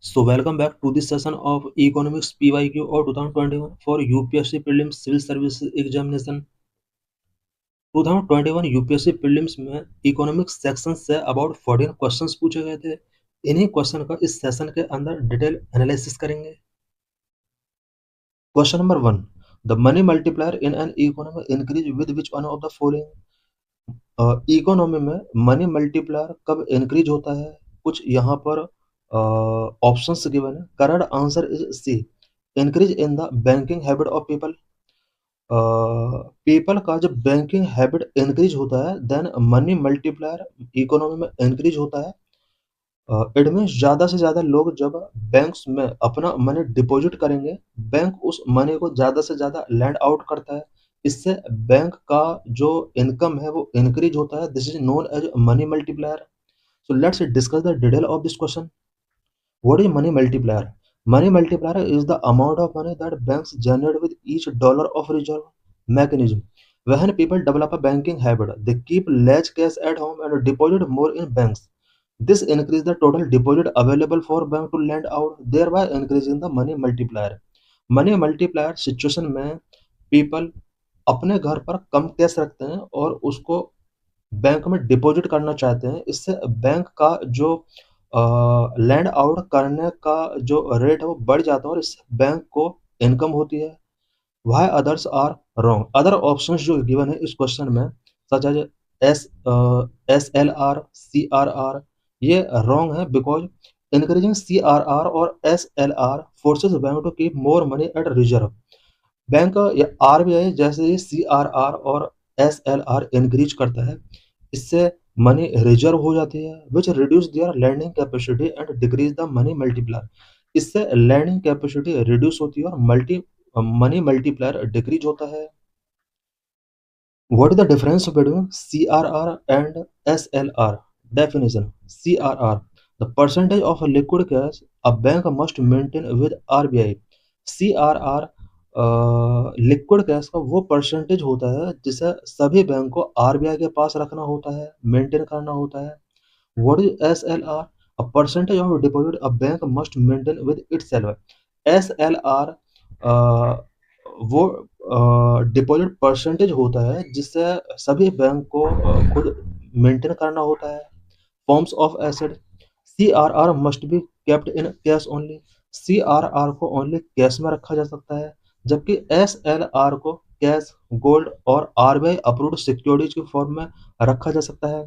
So welcome back to this session of Economics PYQ or 2021 for UPSC Prelims Civil Services Examination। 2021 UPSC prelims में economics section से about 14 questions पूछे गए थे। इन्हीं question का इस सेशन के अंदर डिटेल एनालिसिस करेंगे। Question number 1, the money multiplier in an economy increase with which one of the following. Economy में मनी मल्टीप्लायर कब इंक्रीज होता है? कुछ यहाँ पर ऑप्शंस गिवन है। Correct answer is C, increase in the banking habit of people. People का जब बैंकिंग हैबिट इंक्रीज होता है देन मनी मल्टीप्लायर इकोनॉमी में इंक्रीज होता है। इट मीन्स ज़्यादा से ज़्यादा लोग जब बैंक्स में अपना मनी डिपॉजिट करेंगे, बैंक उस मनी को ज़्यादा से ज़्यादा लैंड आउट करता है। इससे बैंक का जो इनकम है वो इंक्रीज होता है। This is known as money multiplier. So let's discuss the detail of this question. What is money multiplier? Money multiplier is the amount of money that banks generate with each dollar of reserve mechanism. When people develop a banking habit, they keep less cash at home and deposit more in banks. This increases the total deposit available for bank to lend out, thereby increasing the money multiplier. Money multiplier situation में people अपने घर पर कम cash रखते हैं और उसको bank में deposit करना चाहते हैं। इससे बैंक का जो लैंड आउट करने का जो रेट है वो बढ़ जाता है और इससे बैंक को इनकम होती है। Why others are wrong? Other options जो गिवन है इस क्वेश्चन में सच एज SLR, CRR, ये रॉन्ग है बिकॉज इंक्रीजिंग CRR और SLR forces bank to keep more money at reserve. Bank या RBI जैसे ही CRR और SLR इंक्रीज करता है, इससे मनी रिजर्व हो जाती है which reduce their lending capacity and decrease the money multiplier. इससे लैंडिंग कैपेसिटी रिड्यूस होती है और मनी मल्टीप्लायर डिक्रीज होता है। What is the difference between CRR and SLR? Definition: CRR, the percentage of liquid cash a bank must maintain with RBI. CRR liquid cash का वो percentage होता है जिसे सभी बैंक को आरबीआई के पास रखना होता है, मेंटेन करना होता है। What is SLR? A percentage of deposit a bank must maintain with itself. SLR वो डिपॉजिट परसेंटेज होता है जिससे सभी बैंक को खुद मेंटेन करना होता है। Forms of asset: CRR must be kept in cash only. CRR को ओनली कैश में रखा जा सकता है, जबकि SLR को कैश, गोल्ड और आरबीआई अप्रूव्ड सिक्योरिटीज के फॉर्म में रखा जा सकता है।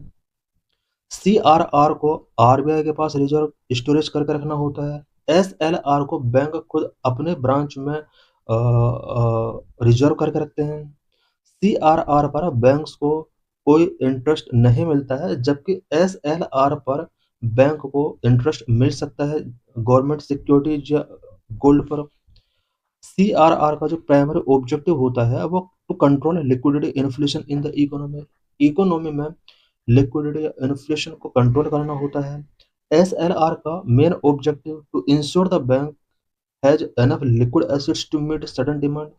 CRR को आरबीआई के पास रिजर्व स्टोरेज करके रखना होता है। SLR को बैंक खुद अपने ब्रांच में रिजर्व करके रखते हैं। CRR पर बैंक्स को कोई इंटरेस्ट नहीं मिलता है, जबकि SLR पर बैंक को इंटरेस्ट मिल सकता है गवर्नमेंट सिक्योरिटीज या गोल्ड पर। CRR का जो प्राइमरी ऑब्जेक्टिव होता है वो to control liquidity inflation in the economy. Economy में लिक्विडिटी या इन्फ्लेशन को कंट्रोल करना होता है। SLR का main objective to ensure the bank has enough liquid assets to meet sudden demand.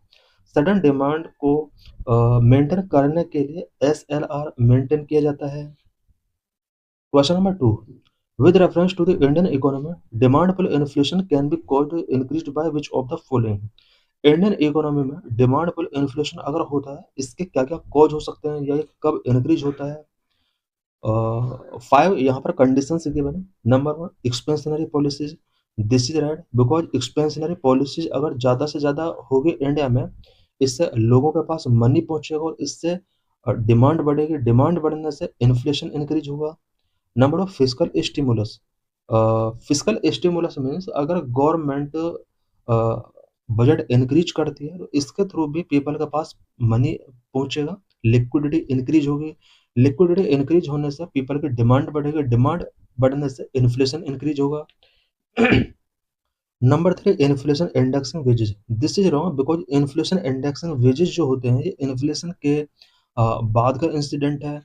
Sudden demand को मेंटेन करने के लिए SLR मेंटेन किया जाता है। Question number 2, with reference to the Indian economy, demand pull inflation can be caused increased by which of the following? Indian economy में demand pull inflation अगर होता है, इसके क्या क्या कॉज हो सकते हैं या ये कब इंक्रीज होता है? 5 यहाँ पर कंडीशन गिवन है। Number 1, expansionary policies. This is right because expansionary policies अगर ज़्यादा से ज़्यादा होगी इंडिया में, इससे लोगों के पास मनी पहुंचेगा और इससे डिमांड बढ़ेगी। डिमांड बढ़ने से इन्फ्लेशन इंक्रीज होगा। Number of physical stimulus. Physical stimulus means अगर गवर्नमेंट बजट इंक्रीज करती है तो इसके थ्रू भी पीपल के पास मनी पहुंचेगा, लिक्विडिटी इंक्रीज होगी। लिक्विडिटी इंक्रीज होने से पीपल की डिमांड बढ़ेगी, डिमांड बढ़ने से इन्फ्लेशन इंक्रीज होगा। Number 3, inflation indexing wages. This is wrong because inflation indexing wages जो होते हैं ये इन्फ्लेशन के बाद का इंसिडेंट है।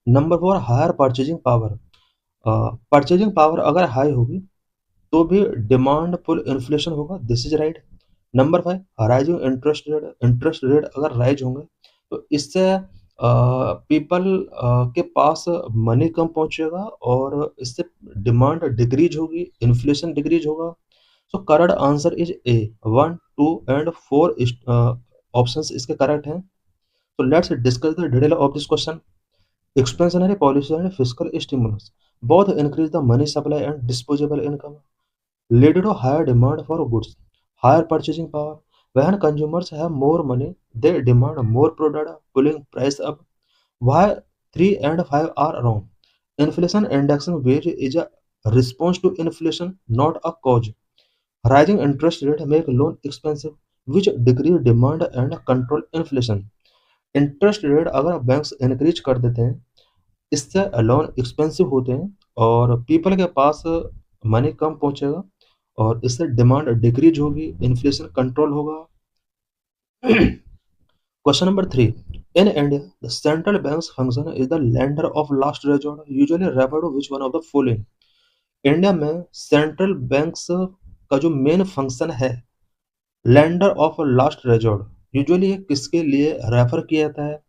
Number 4, higher purchasing power. Purchasing power अगर हाई होगी तो भी डिमांड पुल इन्फ्लेशन होगा। This is right. Number 5, rising interest rate. Interest rate अगर राइज होंगे तो इससे पीपल के पास मनी कम पहुँचेगा और इससे डिमांड डिक्रीज़ होगी, इन्फ्लेशन डिक्रीज़ होगा। So correct answer is a 1, 2 and 4 options इसके करेक्ट हैं। So let's discuss the detail of this question. Expansionary policy and fiscal stimulus both increase the money supply and disposable income, lead to higher demand for goods, higher purchasing power. When consumers have more money, they demand more product, pulling price up. Why 3 and 5 are wrong? Inflation indexing wage is a response to inflation, not a cause. Rising interest rate make loan expensive, which decrease demand and control inflation. Interest rate अगर banks increase कर देते हैं, इससे loan expensive होते हैं और people के पास money कम पहुंचेगा और इससे डिमांड डिक्रीज होगी, इन्फ्लेशन कंट्रोल होगा। Question number 3, in India the central banks function is the lender of last resort, usually refer to which one of the following? India में सेंट्रल बैंक्स का जो main function है lender of last resort, usually ये किसके लिए refer किया जाता है?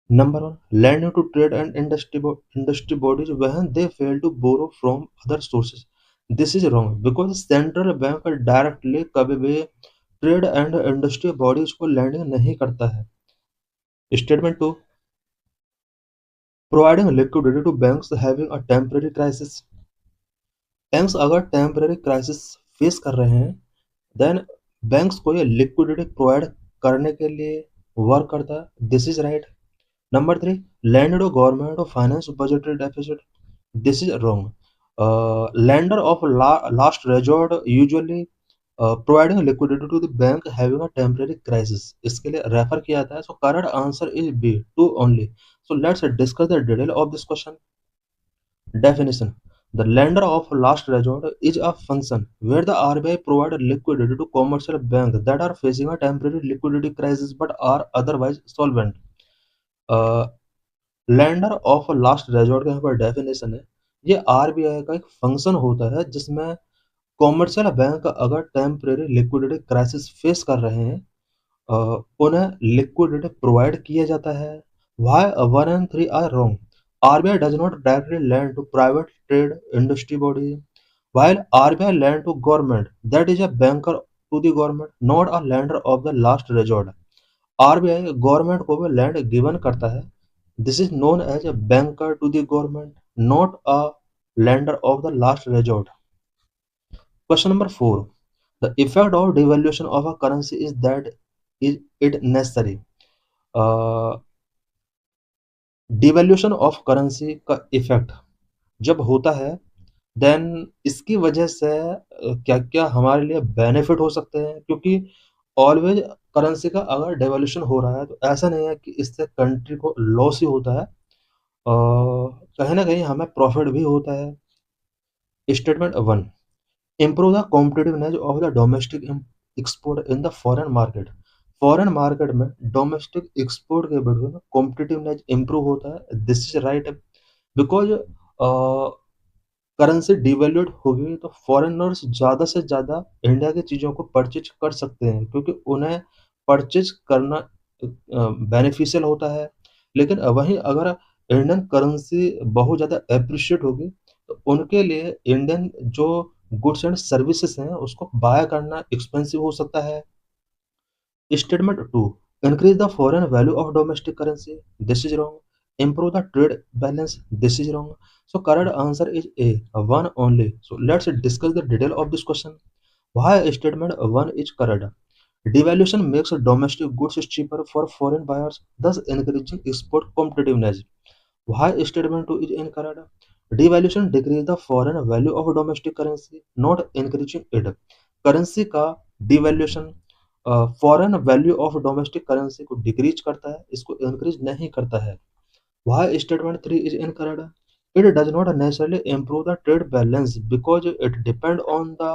Number one, lending to trade and industry bodies when they fail to borrow from other sources. This is wrong because central bank directly कभी भी trade and industry bodies को lending नहीं करता है। Statement two, providing liquidity to banks having a temporary crisis. Banks अगर temporary crisis face कर रहे हैं देन बैंक्स को ये लिक्विडिटी प्रोवाइड करने के लिए वर्क करता है। This is right. Number three, lend to government to finance budgetary deficit. This is wrong. Lender of last resort usually providing liquidity to the bank having a temporary crisis. इसके लिए refer किया जाता है. So correct answer is B, two only. So let's discuss the detail of this question. Definition: the lender of last resort is a function where the RBI provides liquidity to commercial banks that are facing a temporary liquidity crisis but are otherwise solvent. Lender of last resort का यहाँ पर definition है, ये RBI का एक function होता है जिसमें कॉमर्शियल बैंक अगर टेम्परेरी लिक्विडिटी क्राइसिस फेस कर रहे हैं, उन्हें लिक्विडिटी प्रोवाइड किया जाता है। Why 1 and 3 are wrong? RBI does not directly lend to private trade industry body, while RBI lend to government, that is a banker to the government, not a lender of the last resort. RBI government को भी lend given करता है। This is known as a banker to the government, not a lender of the last resort. Question number 4. The effect of devaluation of a currency is that is it necessary? Devaluation of currency का effect जब होता है then इसकी वजह से क्या-क्या हमारे लिए बेनिफिट हो सकते हैं, क्योंकि ऑलवेज करेंसी का अगर डेवैल्यूएशन हो रहा है तो ऐसा नहीं है कि इससे कंट्री को लॉस ही होता है, कहीं न कहीं हमें प्रॉफिट भी होता है। Statement 1, improve the competitiveness of the domestic export in the foreign market. Foreign market में डोमेस्टिक एक्सपोर्ट के बिटवीन कॉम्पिटिटिवनेस इम्प्रूव होता है। This is right because currency devalued होगी तो फॉरेनर्स ज़्यादा से ज़्यादा इंडिया की चीज़ों को परचेज कर सकते हैं क्योंकि उन्हें परचेज करना बेनिफिशियल होता है। लेकिन वहीं अगर इंडियन करेंसी बहुत ज़्यादा एप्रिशिएट होगी तो उनके लिए इंडियन जो गुड्स एंड सर्विसेज हैं उसको बाय करना एक्सपेंसिव हो सकता है। Statement 2, increase the foreign value of domestic currency. This is wrong. Improve the trade balance. This is wrong. So correct answer is A, one only. So let's discuss the detail of this question. Why statement 1 is correct? Devaluation makes domestic goods cheaper for foreign buyers, thus increasing export competitiveness. Why statement 2 is incorrect? Devaluation decrease the foreign value of domestic currency, not increasing it. Currency का devaluation foreign value of domestic currency को decrease करता है, इसको increase नहीं करता है। Why statement 3 is incorrect? It does not necessarily improve the trade balance because it depends on the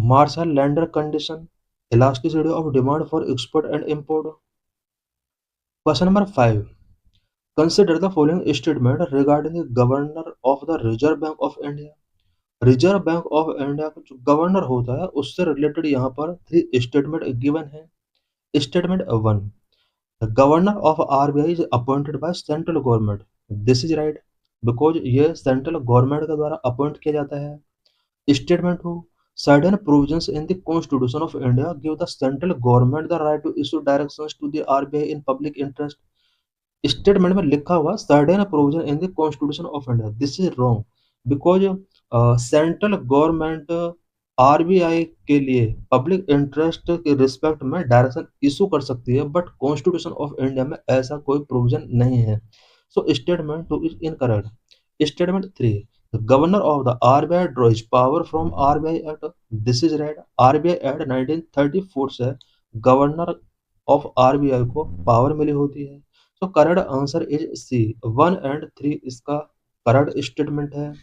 Marshall lender condition, elasticity of demand for export and import. Question number 5. Consider the following statement regarding the governor of the Reserve Bank of India. Reserve bank of India का जो governor होता है उससे related यहाँ पर 3 statement given है। Statement 1, The governor of RBI is appointed by central government. This is right because ये central government के द्वारा appoint किया जाता है. Statement हो, certain provisions in the Constitution of India give the central government the right to issue directions to the RBI in public interest. Statement में लिखा हुआ certain provision in the constitution of India. This is wrong because central government RBI के लिए public interest के respect में direction issue कर सकती है बट कॉन्स्टिट्यूशन ऑफ इंडिया में ऐसा कोई प्रोविजन नहीं है. So statement two is incorrect. Statement 3, the governor of the RBI draws power from RBI act. This is right. RBI act 1934 से गवर्नर ऑफ आरबीआई को पावर मिली होती है. So correct answer is C. 1 and 3 इसका correct statement है.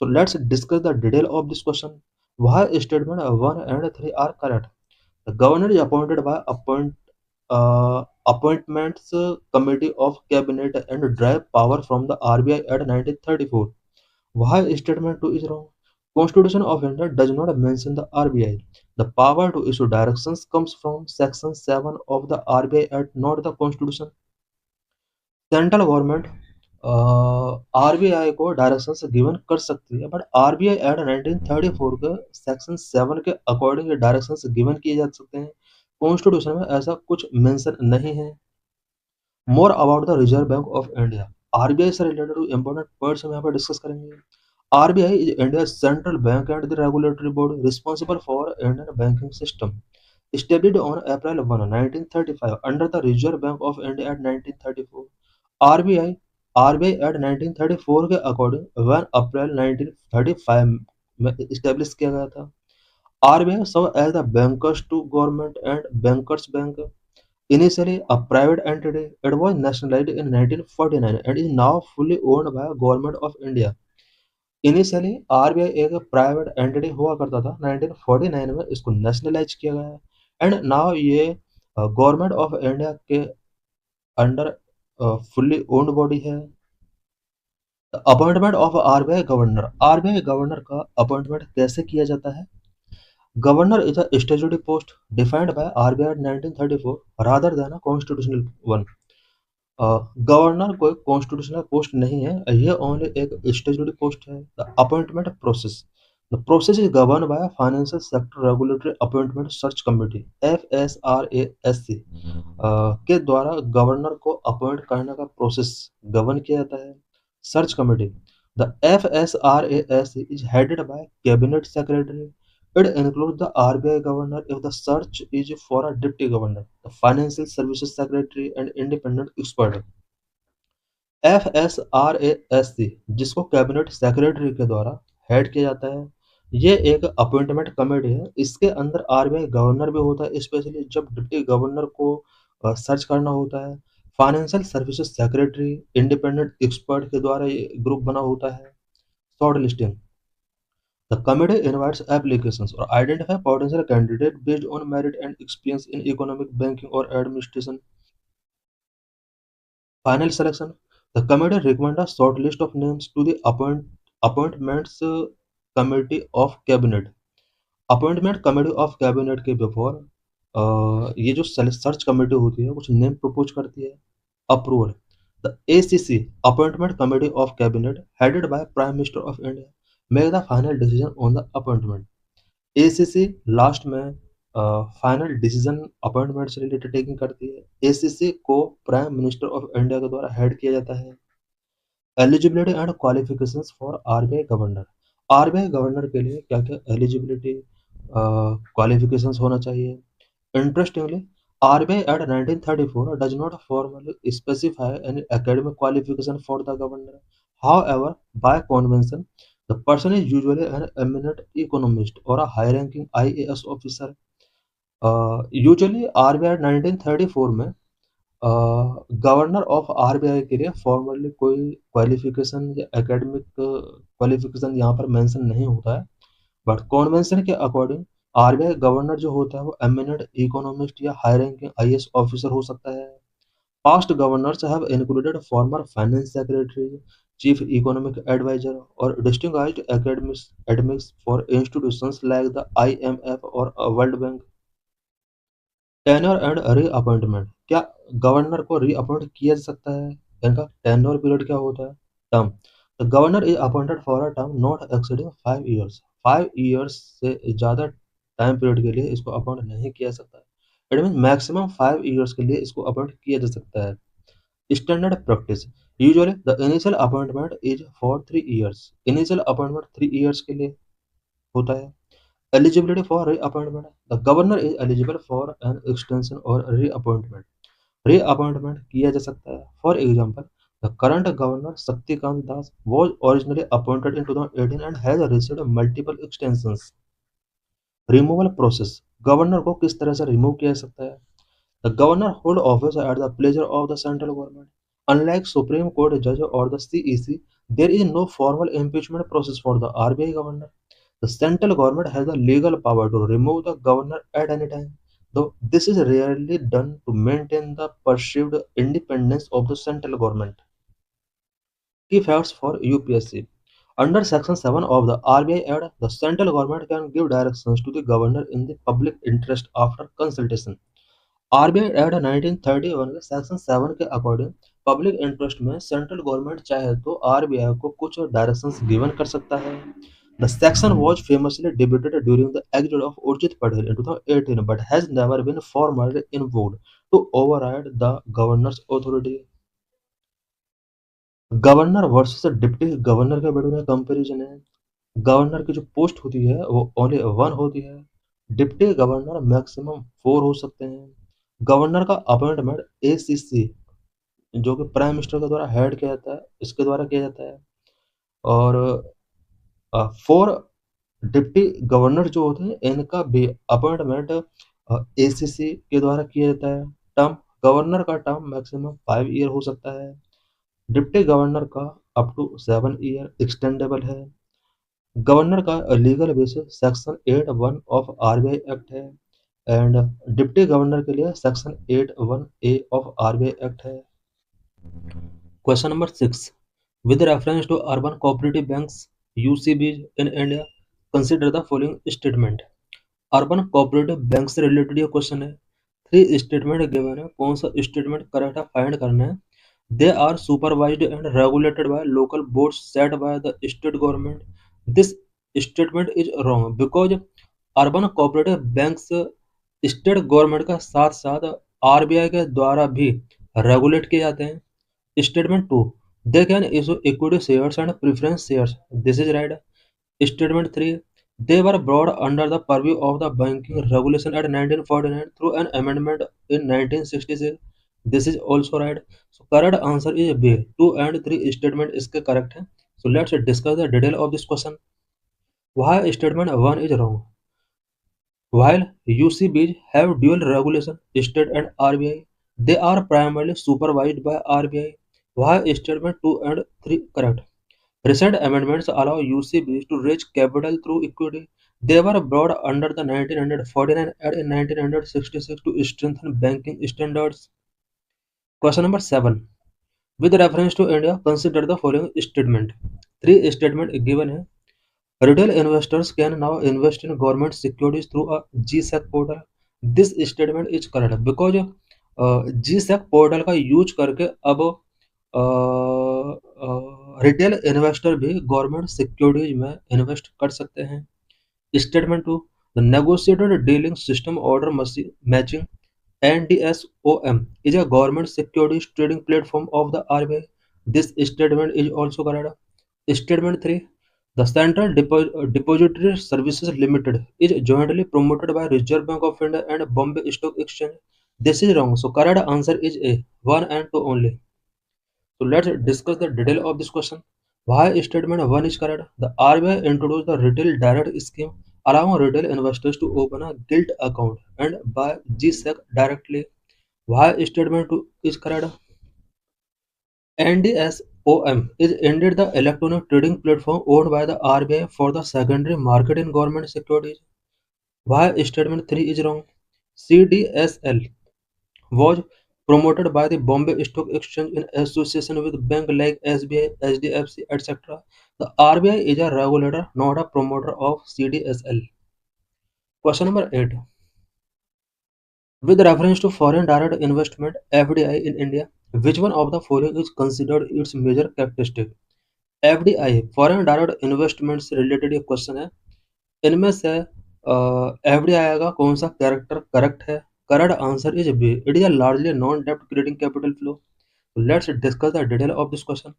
So let's discuss the detail of this question. Why statement 1 and 3 are correct? The governor is appointed by appointments committee of cabinet and derive power from the RBI at 1934. Why statement 2 is wrong? Constitution of India does not mention the RBI. The power to issue directions comes from section 7 of the RBI Act, not the Constitution. Central government RBI को directions given कर सकती है but RBI act 1934 के section 7 के according ये directions given किए जा सकते हैं. कॉन्स्टिट्यूशन में ऐसा कुछ मेंशन नहीं है. More about the reserve bank of India. RBI से रिलेटेड इंपॉर्टेंट पॉइंट्स हम यहाँ पर डिस्कस करेंगे. RBI is India central bank and the regulatory board responsible for Indian banking system. Established on April 1, 1935 under the Reserve Bank of India at 1934. RBI Act 1934 के according 1 अप्रैल 1935 में establish किया गया था. RBI served as the bankers to government and bankers bank. Initially a private entity, it was nationalized in 1949 and is now fully owned by Government of India. Initially RBI एक private entity हुआ करता था. 1949 में इसको nationalise किया गया है and now ये गवर्नमेंट ऑफ इंडिया के अंडर फुल्ली ओन्ड बॉडी है. Appointment of RBI governor. RBI governor का अपॉइंटमेंट कैसे किया जाता है? Governor is a statutory post defined by RBI 1934 rather than a constitutional one. Governor कोई कॉन्स्टिट्यूशनल पोस्ट नहीं है, ये ओनली एक स्टैट्यूटरी पोस्ट है. The appointment process. The process is govern by financial sector regulatory appointment search committee FSRASC के द्वारा governor को appoint करने का प्रोसेस गवर्न किया जाता है. Search committee. The FSRASC is headed by cabinet secretary. It includes the RBI governor if the search is for a deputy governor, the financial services secretary and independent expert. FSRASC जिसको cabinet secretary के द्वारा head किया जाता है, ये एक appointment committee है. इसके अंदर आरबीआई गवर्नर भी होता है, स्पेशली जब डिप्टी गवर्नर को सर्च करना होता है. Financial services secretary independent expert के द्वारा ये ग्रुप बना होता है. Short listing. The committee invites applications or identify potential candidates based on merit and experience in economic, banking, or administration. Final selection. The committee recommends a short list of names to the appointments committee of cabinet. Appointment committee of cabinet के before ये जो search committee होती है कुछ name propose करती है. Approval. The ACC appointment committee of cabinet headed by prime minister of India make the final decision on the appointment. ACC last में final decision appointment से रिलेटेड टेकिंग करती है. ACC को प्राइम मिनिस्टर ऑफ इंडिया के द्वारा head किया जाता है. Eligibility and qualifications for RBI governor. RBI governor के लिए क्या क्या एलिजिबिलिटी क्वालिफिकेशंस होना चाहिए? Interestingly RBI Act 1934 does not formally specify any academic qualification for the governor. However, by convention, the person is usually an eminent economist or a high-ranking IAS officer. Usually RBI 1934 में governor of RBI के लिए formally कोई qualification या academic qualification यहाँ पर mention नहीं होता है बट कॉन्वेंशन के अकॉर्डिंग आरबीआई गवर्नर जो होता है वो एमिनेंट इकोनॉमिस्ट या हाई रैंकिंग आईएएस ऑफिसर हो सकता है. Past governors have included former finance secretary, chief economic adviser और distinguished academics for institutions like the IMF और world bank. Tenure and reappointment. क्या गवर्नर को रीअपॉइंट किया जा सकता है? इनका टेन्योर पीरियड क्या होता है? Term. The governor is appointed for a term not exceeding 5 years. 5 years से ज़्यादा टाइम पीरियड के लिए इसको अपॉइंट नहीं किया जा सकता है। इट मीन मैक्सिमम 5 ईयर्स के लिए इसको अपॉइंट किया जा सकता है। Standard practice. Usually the initial appointment is for 3 years. Initial appointment 3 years के लिए होता है। Eligibility for reappointment. The governor is eligible for an extension or reappointment. Reappointment किया जा सकता है. For example, the current governor Shaktikant Das was originally appointed in 2018 and has received multiple extensions. Removal process. Governor को किस तरह से remove किया जा सकता है? The governor hold office at the pleasure of the central government. Unlike Supreme Court judge or the CEC, there is no formal impeachment process for the RBI governor. The central government has the legal power to remove the governor at any time, though this is rarely done to maintain the perceived independence of the central government. Key facts for UPSC. Under Section 7 of the RBI Act, the central government can give directions to the governor in the public interest after consultation. RBI act 1931 के section 7 के according public interest में central government चाहे तो RBI को कुछ directions given कर सकता है. The section was famously debated during the exile of Urjit Patel in 2018 but has never been formally invoked to override the governor's authority. Governor versus deputy governor के बीच में comparison है. Governor की जो post होती है वो ओनली 1 होती है. डिप्टी गवर्नर मैक्सिमम 4 हो सकते हैं. गवर्नर का अपॉइंटमेंट एसीसी जो कि प्राइम मिनिस्टर के द्वारा हेड किया जाता है, इसके द्वारा किया जाता है. और 4 डिप्टी गवर्नर जो होते हैं इनका भी अपॉइंटमेंट एसीसी के द्वारा किया जाता है. टर्म गवर्नर का टर्म मैक्सिमम 5 ईयर हो सकता है. डिप्टी गवर्नर का अप टू 7 ईयर एक्सटेंडेबल है. गवर्नर का legal basis section 8(1) of RBI act है एंड डिप्टी गवर्नर के लिए section 8(1)(a) of RBI act है. Question number 6. With reference to urban cooperative banks (UCBs) in India, consider the following statement. Urban cooperative bank से related ये question है. 3 statement given है. कौन सा स्टेटमेंट करेक्ट है फाइंड करना है. They are supervised and regulated by local boards set by the state government. This statement is wrong because urban cooperative banks state government का साथ साथ आरबीआई के द्वारा भी रेगुलेट किए जाते हैं. Statement 2. They can issue equity shares and preference shares. This is right. Statement 3. They were brought under the purview of the banking regulation at 1949 through an amendment in 1966. This is also right. So correct answer is B. 2 and 3 statement इसके correct है. So let's discuss the detail of this question. Why statement 1 is wrong? While UCBs have dual regulation, state and RBI, they are primarily supervised by RBI. Why statement 2 and 3 correct? Recent amendments allow UCBs to raise capital through equity. They were brought under the 1949 Act in 1966 to strengthen banking standards. Question number 7. With reference to India, consider the following statement. 3 statements given है. Retail investors can now invest in government securities through a GSEC portal. This statement is correct because GSEC portal का use करके अब retail investor भी government securities में invest कर सकते हैं. Statement 2. The negotiated dealing system order matching NDSOM is a government securities trading platform of the RBI. This statement is also correct. Statement 3. The Central Depository Services Limited is jointly promoted by Reserve Bank of India and Bombay Stock Exchange. This is wrong. So correct answer is A. 1 and 2 only. So let's discuss the detail of this question. Why statement 1 is correct? The RBI introduced the retail direct scheme allowing retail investors to open a gilt account and buy GSEC directly. Why statement 2 is correct? NDSOM is indeed the electronic trading platform owned by the RBI for the secondary market in government securities. Why statement 3 is wrong? CDSL was promoted by the Bombay Stock Exchange in association with banks like SBI, HDFC, etc. The RBI is a regulator, not a promoter of CDSL. Question number 8. With reference to foreign direct investment (FDI) in India, which one of the following is considered its major characteristic? FDI foreign direct investment से related ये question है। इनमें से FDI का कौन सा character correct है? Correct answer is B, it is a largely non dept creating capital flow. Let's discuss the detail of this question.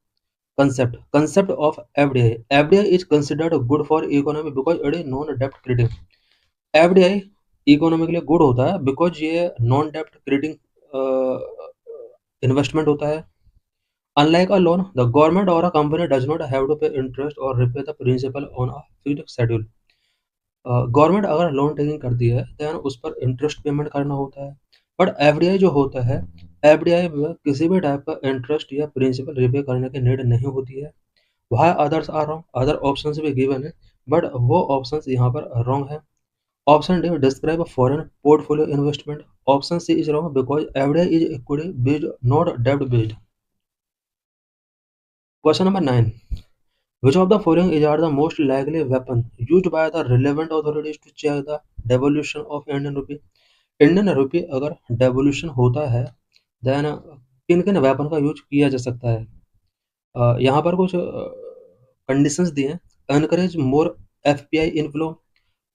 Concept of FDI, FDI is considered good for economy because it is non dept creating. FDI economy के लिए good होता है because ये non डेप्ट creating investment होता है। Unlike a loan, the government or a company does not have to pay interest or repay the principal on a fixed schedule. Government अगर loan taking करती है देन उस पर इंटरेस्ट पेमेंट करना होता है। बट एफडीआई जो होता है, एफडीआई में किसी भी टाइप का इंटरेस्ट या प्रिंसिपल रिपे करने की नीड नहीं होती है। वहाँ others are wrong, other options भी गिवन है बट वो ऑप्शंस यहाँ पर रॉन्ग है। Option D describe a foreign portfolio investment, option C is wrong because FDI is equity based not डेब्ट based. Question number 9, which of the following is are the most likely weapon used by the relevant authorities to check the devaluation of Indian rupee? Indian रुपये अगर devolution होता है then किन किन weapon का use किया जा सकता है? यहाँ पर कुछ कंडीशंस दिए हैं। Encourage more FPI inflow,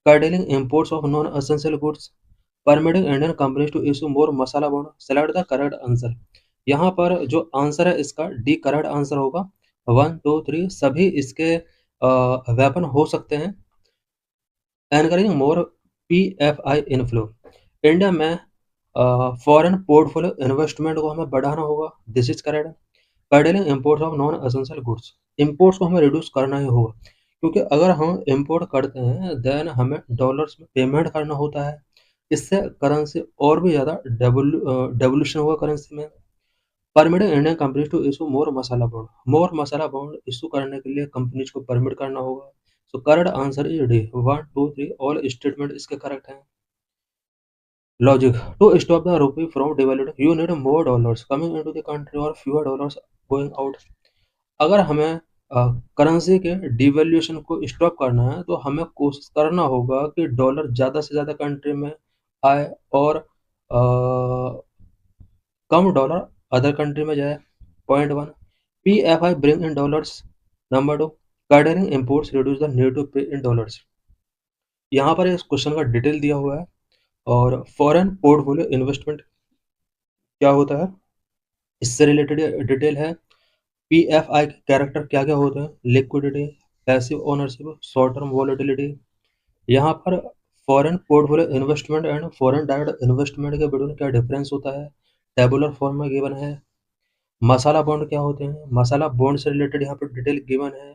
curtailing imports of non-essential goods, permitting Indian companies to issue more masala bond. Select the correct answer. यहाँ पर जो आंसर है इसका डी करेक्ट आंसर होगा। 1, 2, 3 सभी इसके वेपन हो सकते हैं। एनकरेजिंग मोर पीएफआई इनफ्लो, इंडिया में फॉरेन पोर्टफोलियो इन्वेस्टमेंट को हमें बढ़ाना होगा, this is correct. Curtailing imports of non essential goods, imports को हमें रिड्यूस करना ही होगा क्योंकि अगर हम इम्पोर्ट करते हैं देन हमें डॉलर्स में पेमेंट करना होता है। इससे करेंसी और भी ज़्यादा डेवोल्यूशन होगा करेंसी में। Permitting Indian companies to issue more masala bond issue करने के लिए कंपनीज को परमिट करना होगा। So correct answer is D, 1, 2, 3 all statement इसके करेक्ट हैं। Logic, to stop the rupee from devaluating you need more dollars coming into the country और fewer dollars going out. अगर हमें करेंसी के डिवैल्यूएशन को स्टॉप करना है तो हमें कोशिश करना होगा कि डॉलर ज़्यादा से ज़्यादा कंट्री में आए और कम डॉलर अदर कंट्री में जाए। Point 1, P F I bring in dollars. Number 2, curtailing imports reduce the need to pay in dollars. यहाँ पर इस क्वेश्चन का डिटेल दिया हुआ है और फॉरेन पोर्टफोलियो इन्वेस्टमेंट क्या होता है इससे रिलेटेड डिटेल है। पीएफआई के कैरेक्टर क्या क्या होते हैं? Liquidity, passive ownership, short term volatility. यहाँ पर foreign portfolio investment and foreign direct investment के बिटवीन क्या डिफरेंस होता है? टेबुलर फॉर्म में गिवन है। मसाला बॉन्ड क्या होते हैं? मसाला बॉन्ड से रिलेटेड यहाँ पर डिटेल गिवन है।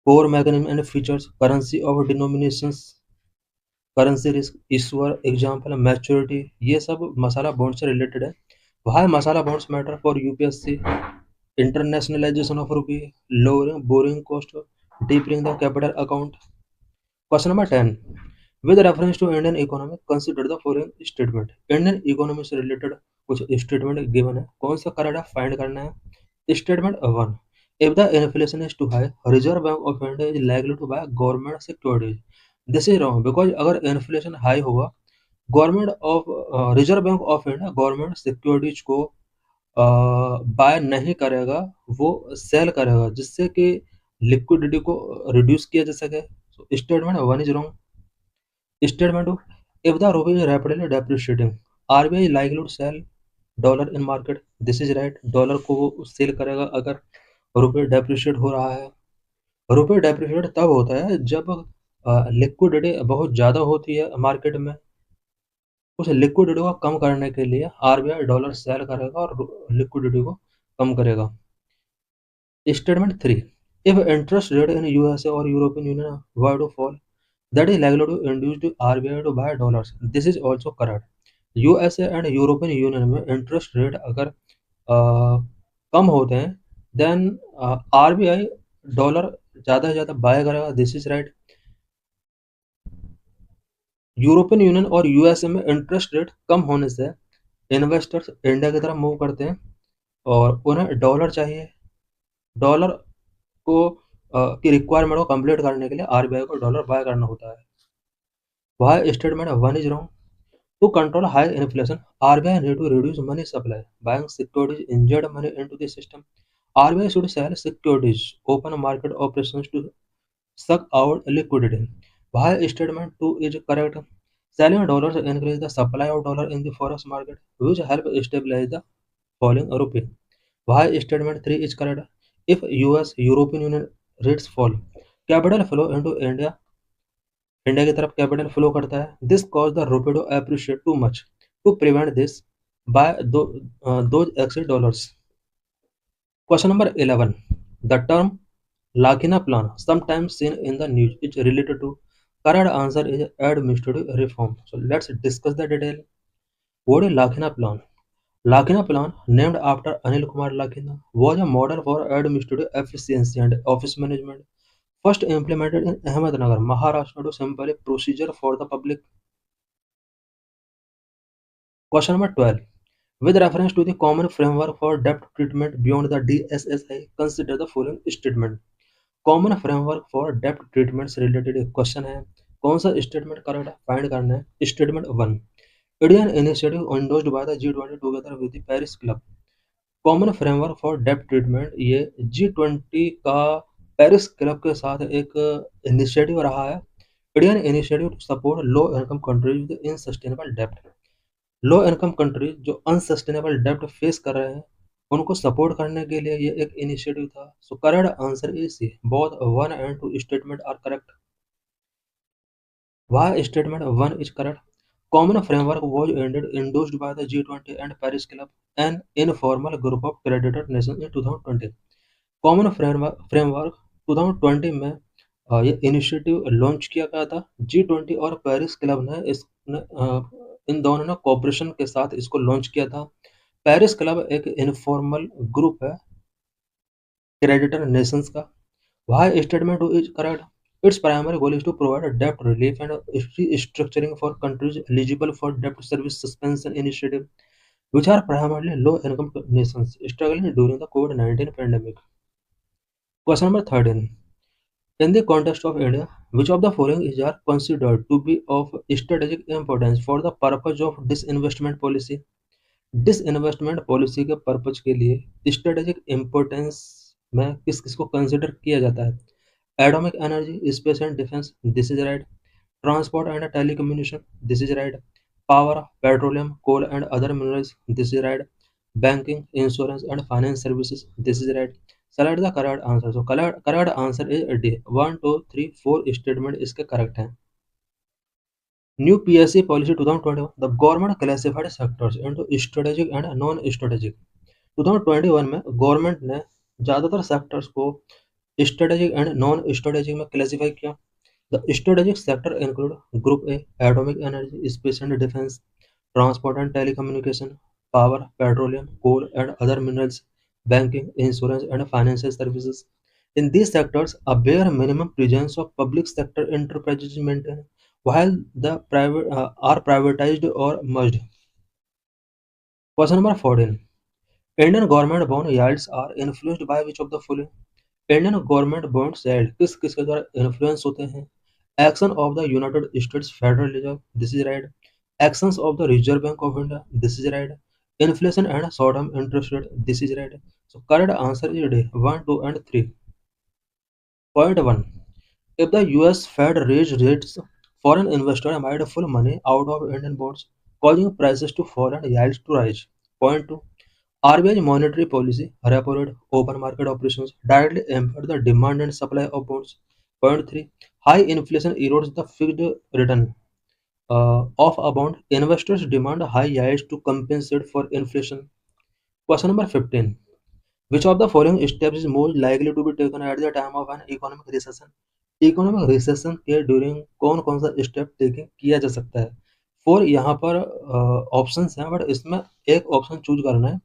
Core mechanism and features, currency of denominations, currency risk, issuer, example, maturity, ये सब मसाला बॉन्ड से रिलेटेड है। Why masala bonds matter for UPSC? Internationalization of rupee, lowering borrowing cost, deepening the capital account. Question number 10. With reference to Indian economy, consider the following statement. Indian economy से related कुछ statement given है। कौन सा correct है find करना है। Statement 1. If the inflation is too high, Reserve Bank of India is likely to buy government securities. This is wrong because अगर inflation high होगा, government of reserve bank of India government securities को bye नहीं करेगा, वो cell करेगा जिससे कि liquidity को रिड्यूस किया जा सके। So statement 1 is wrong. Statement 2, if the rupee is rapidly depreciating, RBI likely to sell dollar in market, this is right. Dollar को वो सेल करेगा अगर रुपये डेप्रिशिएट हो रहा है। रुपये डेप्रिशिएट तब होता है जब लिक्विडिटी बहुत ज़्यादा होती है मार्केट में। उस लिक्विडिटी को कम करने के लिए आरबीआई डॉलर सेल करेगा और लिक्विडिटी को कम करेगा। Statement 3, if interest rate in USA or European Union were to fall, that is likely to induce the RBI to buy dollars. This is also correct. USA and European union में interest rate अगर कम होते हैं then RBI dollar ज़्यादा से ज़्यादा bye करेगा, this is right. European union और USA में इंटरेस्ट रेट कम होने से इन्वेस्टर्स इंडिया की तरफ मूव करते हैं और उन्हें डॉलर चाहिए। डॉलर को की रिक्वायरमेंट को कंप्लीट करने के लिए आरबीआई को डॉलर बाय करना होता है। वह statement 1 is wrong To control high inflation, RBI need to reduce money supply, buying securities inject money into the system. RBI should sell securities, open market operations to suck out liquidity. Why statement 2 is correct? Selling dollars increase the supply of dollar in the forex market, which help stabilize the falling rupee. Why statement 3 is correct? If US European Union rates fall, capital flow into India की तरफ capital flow करता है. This cause the rupee to appreciate too much. To prevent this buy those excess dollars. Question number 11. The term Lakina plan, sometimes seen in the news, is related to. Correct answer is administrative reform. So let's discuss the detail. What is Lakina plan? Lakina plan, named after Anil Kumar Lakina, was a model for administrative efficiency and office management. First implemented in Ahmednagar, Maharashtra to simplify procedure for the public. Question number 12. With reference to the common framework for debt treatment beyond the DSSI, consider the following statement. Common framework for डेप्ट treatment से related एक question है. कौन सा statement correct है, find करना है. Statement 1. Indian initiative endorsed by the G20 together with the Paris club. Common framework for डेप्ट ट्रीटमेंट ये G20 का पेरिस क्लब के साथ एक इनिशिएटिव रहा है. Indian initiative to support low income countries with unsustainable डेप्ट. लो इनकम कंट्रीज जो अनसस्टेनेबल डेप्ट फेस कर रहे हैं उनको सपोर्ट करने के लिए ये एक इनिशिएटिव था. So correct answer is C. Both 1 and 2 statement are correct. Why statement 1 is correct? Common framework was endorsed by the G20 and Paris Club, an informal group of creditor nations in 2020. Common framework 2020 में ये initiative launch किया गया था. G20 और Paris club ने इन दोनों ने cooperation के साथ इसको लॉन्च किया था. पेरिस क्लब एक इनफॉर्मल ग्रुप है क्रेडिटर नेशंस का. Why statement 2 is correct? Its primary goal is to provide debt relief and restructuring for countries eligible for debt service suspension initiative, which are primarily low-income nations struggling during the COVID-19 pandemic. Question number 13. In the context of India, which of the following is are considered to be of strategic importance for the purpose of disinvestment policy? Disinvestment policy के purpose के लिए strategic importance में किस किस को consider किया जाता है? Atomic energy, space and defence, this is right. Transport and telecommunication, this is right. Power, petroleum, coal and other minerals, this is right. Banking, insurance and finance services, this is right. Select the correct answer. So correct answer is D. 1 2 3 4 statement इसके correct हैं. New PSC policy 2021, the government classified sectors into strategic and non-strategic. 2021 में government ने ज़्यादातर sectors को strategic and non strategic में classify किया. The strategic sector include group A atomic energy, space and defence, transport and telecommunication, power, petroleum, coal and other minerals, banking, insurance and financial services. In these sectors, a bare minimum presence of public sector enterprises is maintained, while the private are privatized or merged. Question number 14. Indian government bond yields are influenced by which of the following? Indian government bonds yield किस किसके द्वारा influence होते हैं? Action of the United states federal reserve, this is right. Actions of the reserve bank of India, this is right. Inflation and short term interest rate, this is right. So correct answer is D. 1 2 and 3. Point 1. If the US Fed raised rates, foreign investors made full money out of Indian bonds, causing prices to fall and yields to rise. Point 2. RBI's monetary policy, repo rate, open market operations directly impact the demand and supply of bonds. Point 3. High inflation erodes the fixed return of a bond. Investors demand high yields to compensate for inflation. Question number 15. Which of the following steps is most likely to be taken at the time of an economic recession? Economic recession के during कौन कौन सा step taking किया जा सकता है? 4 यहाँ पर ऑप्शंस हैं, बट इसमें एक ऑप्शन चूज करना है.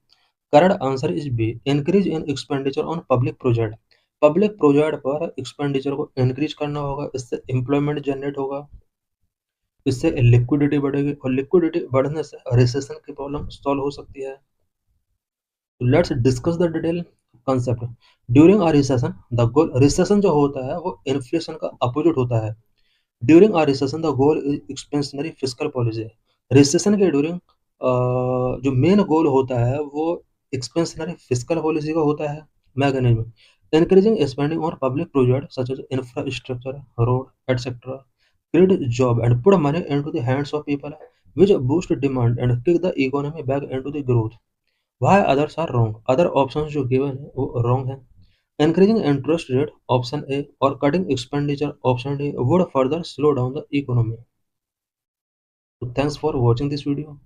Correct answer is B. Increase in expenditure on public project. Public project पर एक्सपेंडिचर को इंक्रीज करना होगा, इससे एम्प्लॉयमेंट जनरेट होगा, इससे लिक्विडिटी बढ़ेगी और लिक्विडिटी बढ़ने से रिसेशन की प्रॉब्लम सॉल्व हो सकती है. Let's discuss the detail concept. During a recession the goal, recession जो होता है वो इन्फ्लेशन का अपोजिट होता है. During a recession the goal is expansionary fiscal policy. Recession के ड्यूरिंग जो मेन गोल होता है वो एक्सपेंशनरी फिस्कल पॉलिसी का होता है mechanism, encouraging spending on public projects such as infrastructure, road, etc. create job and put money into the hands of people, which boost demand and kick the economy back into the growth. Why others are wrong? Other options जो given है वो wrong है. Encouraging interest rate option A or cutting expenditure option D would further slow down the economy. So thanks for watching this video.